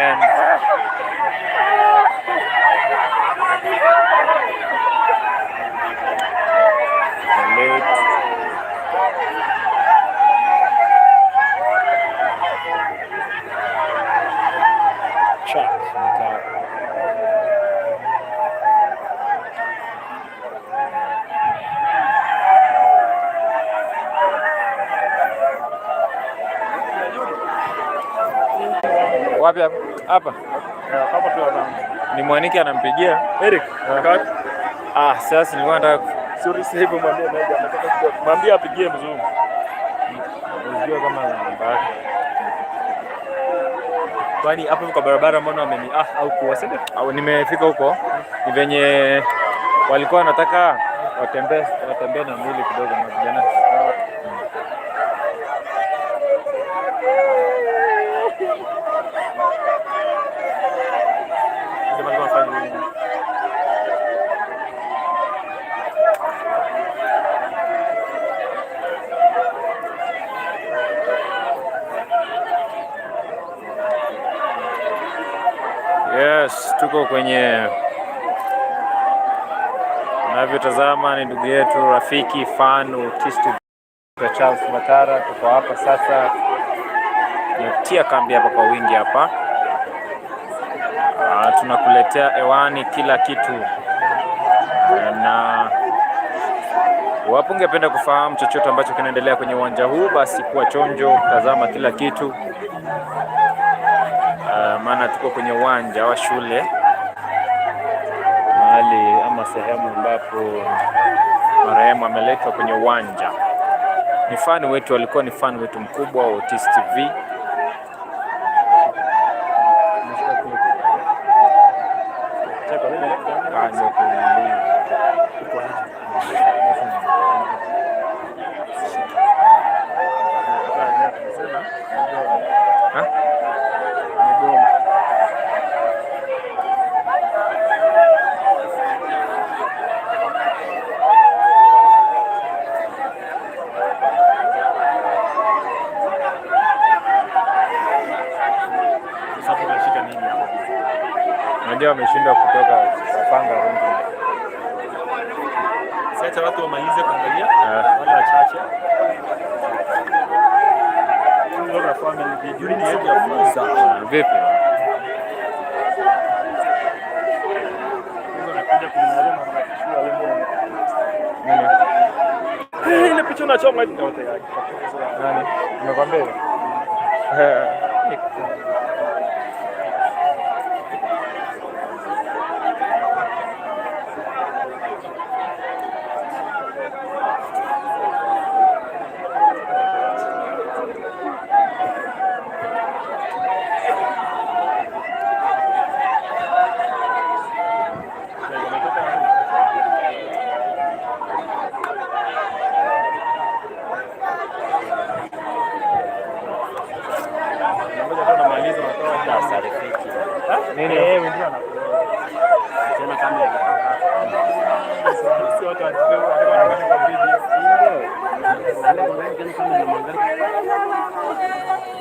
again. Wapi hapa? Hapa tu hapa. Ni Mwaniki anampigia Eric. Sasa nilikuwa nataka save mwambie apigie mzungu. Unajua kama namba yake. Kwani hapo kwa barabara mbona wameni au kuwasili? Au nimefika huko. Ni venye walikuwa wanataka watembee na mwili kidogo na vijana. Yes, tuko kwenye unavyotazama ni ndugu yetu rafiki fan artist Charles Matara. Tuko hapa sasa, tumetia kambi hapa kwa wingi hapa. Tunakuletea hewani kila kitu, na wapo ungependa kufahamu chochote ambacho kinaendelea kwenye uwanja huu, basi kuwa chonjo kutazama kila kitu. Maana tuko kwenye uwanja wa shule, mahali ama sehemu ambapo marehemu ameletwa kwenye uwanja. Ni fan wetu, alikuwa ni fan wetu mkubwa wa Otis TV. Ndio wameshindwa kutoka kupanga rungu. Sasa watu wamalize kuangalia wale wachache. Ndio family during the age of vipi? Unakuja kuangalia mambo ya shule leo. Ile picha unachoma yote yake. Nani? Nimekwambia.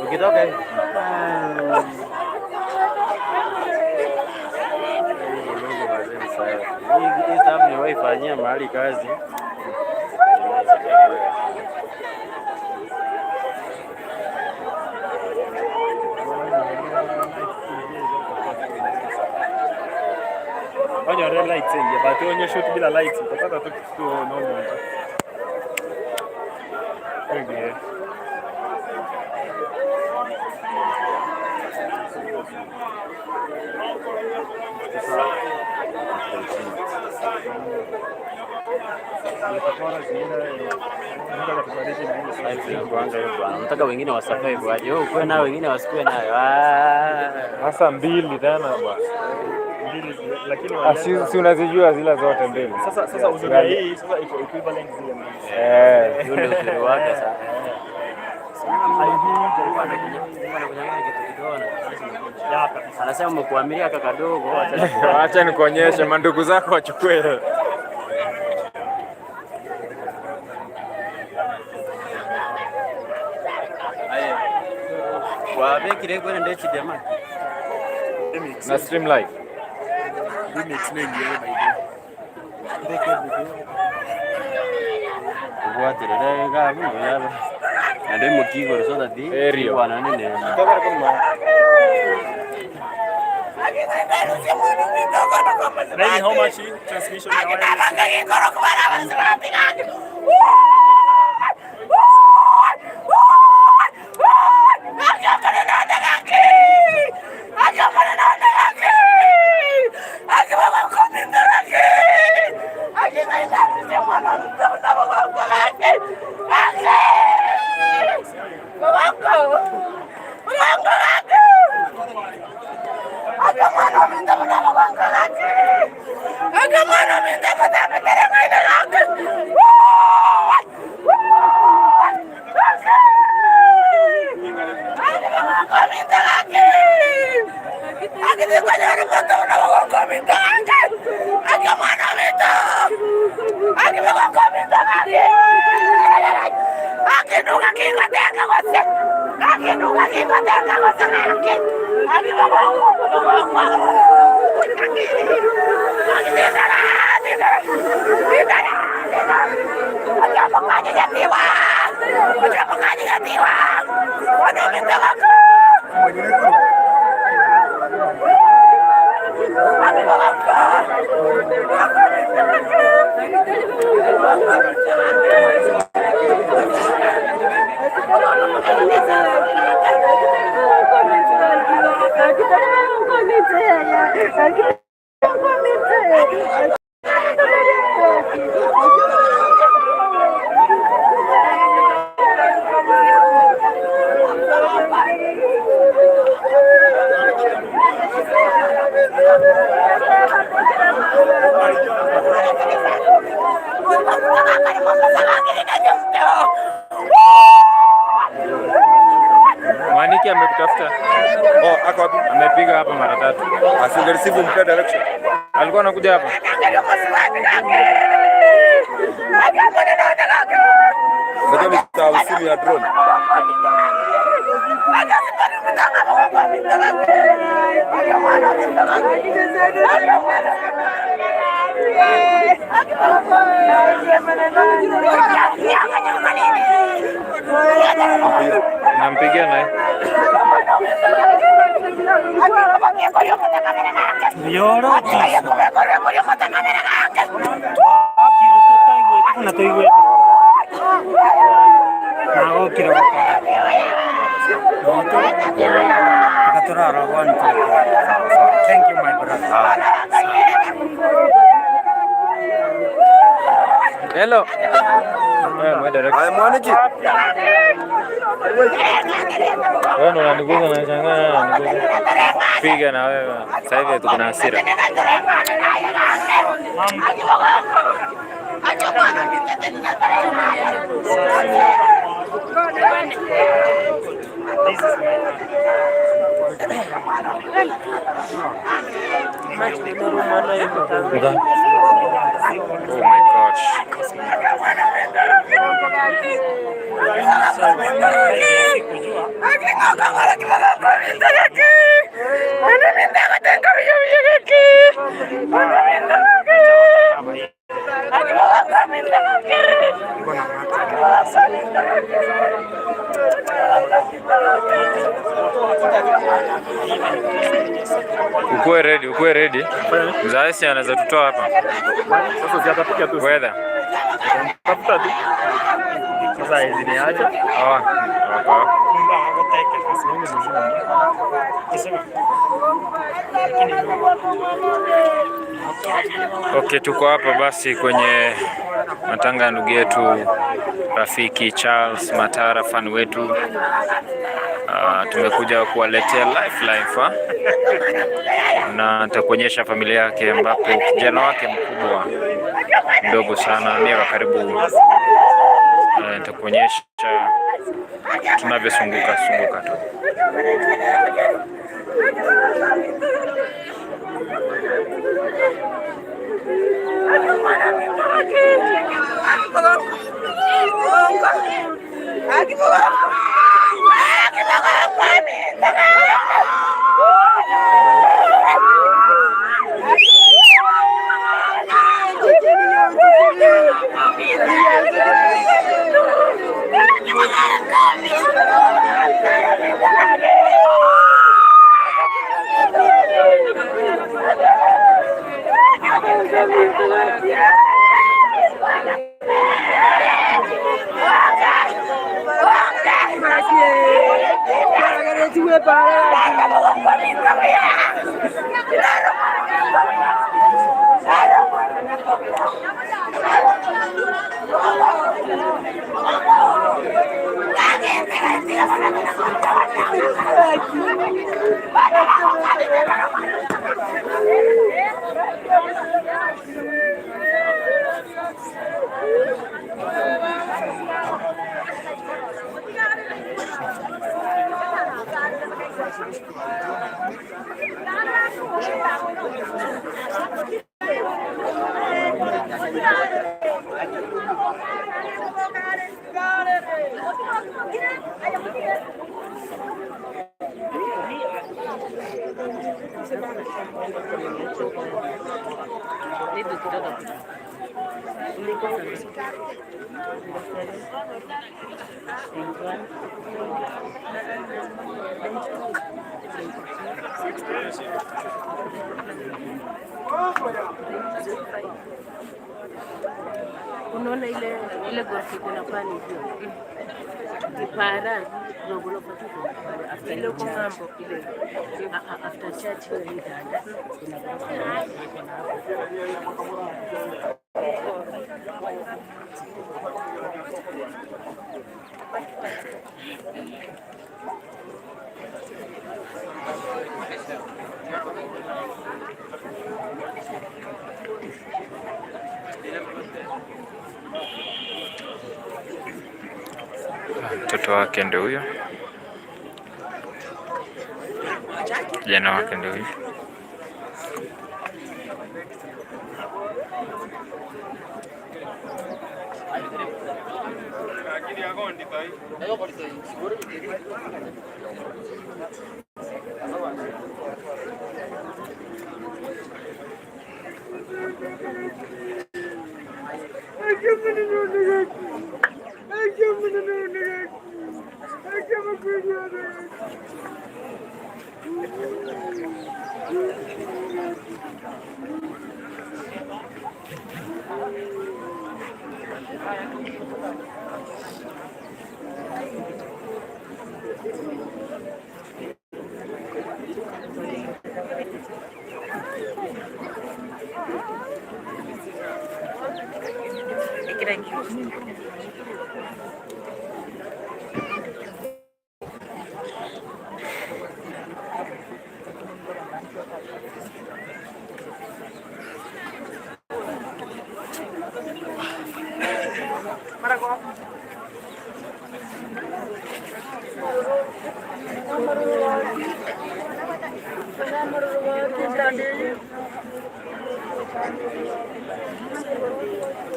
Ukitoka hii sababu ni waifanyia mahali kazi. Wanya red lights ya bato onye shot bila lights utapata tu kitu normal. Okay. Nataka wengine wasurvive aje. Wewe uko na wengine wasikue nayo. Sasa mbili tena bwana. Lakini si unazijua zile zote mbili. Sasa uzuri hii sasa iko equivalent zile mbili. Yule uzuri wake sasa. Anasema mkuamilia kaka kadogo, acha nikuonyeshe mandugu zako wachukue. Wa beki leo kwenda ndechi jamaa. Na stream live. Remix mengi yale by how much transmission Maniki amekutafuta. Oh, ako wapi? Amepiga hapa mara 3. Asinge receive mpya direction. Alikuwa anakuja hapa. Ndio mtawasili ya drone. Nampigia naye. Thank you, my brother. Hello. Mwaniki. Wewe ndo unaniguza na shangaa piga na wewe. Sasa hivi tuko na hasira. Oh my gosh. Ukuwe ready. Mzazi anaweza tutoa hapa. Sasa ziatapiga tu. Weather. Tafuta tu. Sasa hizi ni aje? Okay, tuko hapa basi kwenye matanga ya ndugu yetu Rafiki Charles Matara, fan wetu. Tumekuja kuwaletea live na nitakuonyesha familia yake, ambapo kijana wake mkubwa mdogo sana miaka karibu, nitakuonyesha tunavyosunguka tu. Unaona ile gosi kuna pale hiyo. Kipara ndio patuko. Ile uko ngambo ile. After church ile dada. Mtoto wake ndio huyo, kijana wake ndio huyo.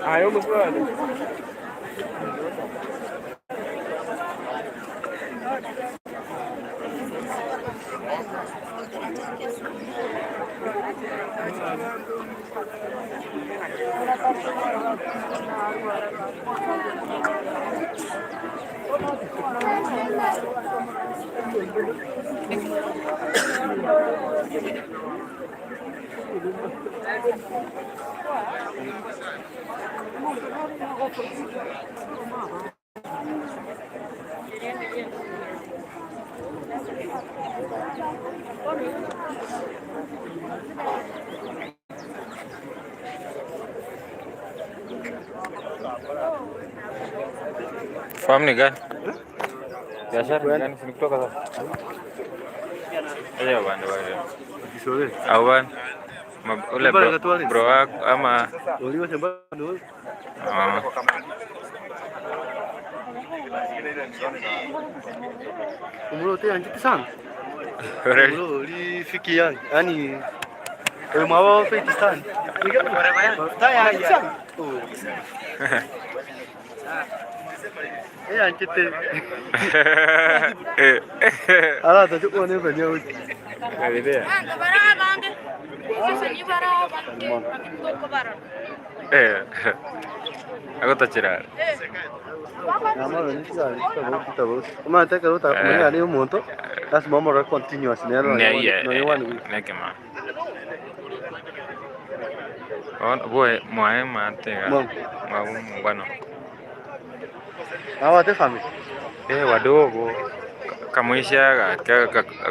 Ayo mswali. Fahamu ni gani? Biashara gani kutoka sasa? Ayo bwana bwana. Kisole. Au bwana. Ule bro wako ama Uliwa shamba ndio. Umrote anjiti sana. Ulifiki yani mwawa fiti sana. Taya sana. Anjiti. Ala tuko ne venye uti. Idea. Aku tak cerah. Nama ni kita baru. Cuma tak kalau tak mana ada yang monto, as mama orang continuous ni ada. Iya. Nak kemana? Oh, boy, muai mate kan? Mau bueno. Awak tu family? Wadogo. kamuisha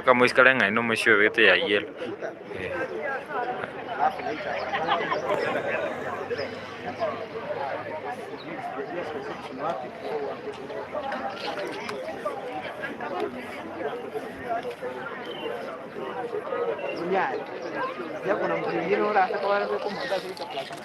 kamuiskale ngai no mwisho wete ya yelo. Ya kuna mtu mwingine unataka kwa wale kwa muda sasa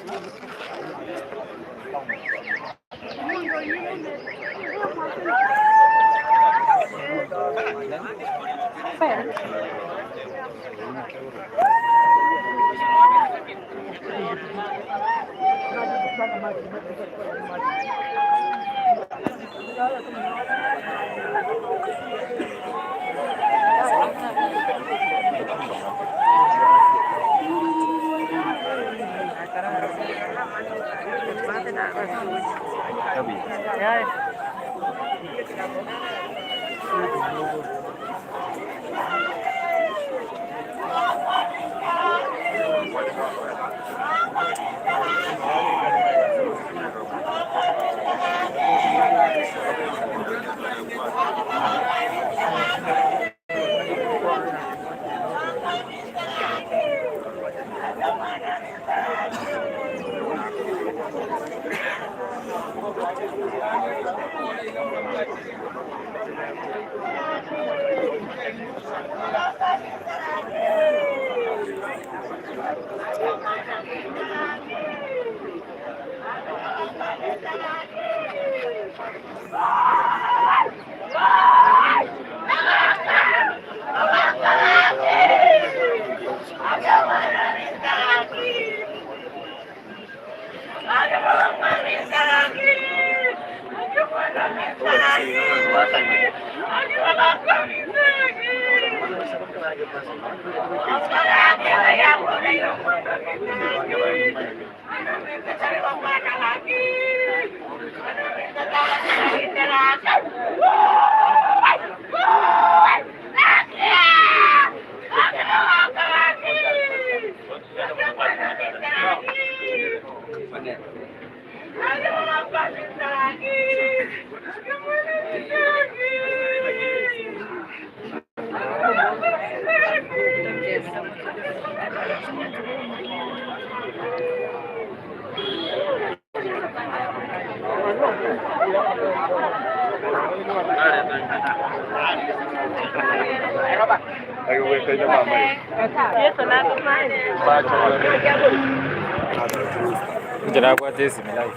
Jana kwa tesi milai.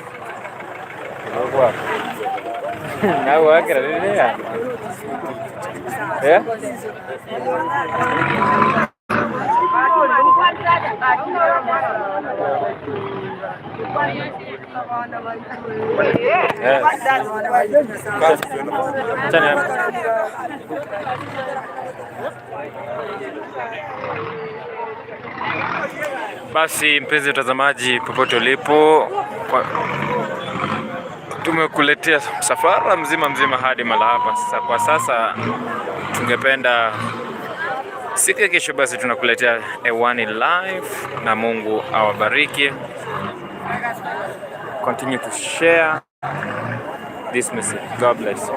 Kwa. Na wakira nini ya? Eh? Basi mpenzi mtazamaji, popote ulipo, tumekuletea safara mzima hadi mahala hapa. Sasa kwa sasa tungependa siku ya kesho basi tunakuletea Ewani live, na Mungu awabariki. Continue to share this message. God bless you.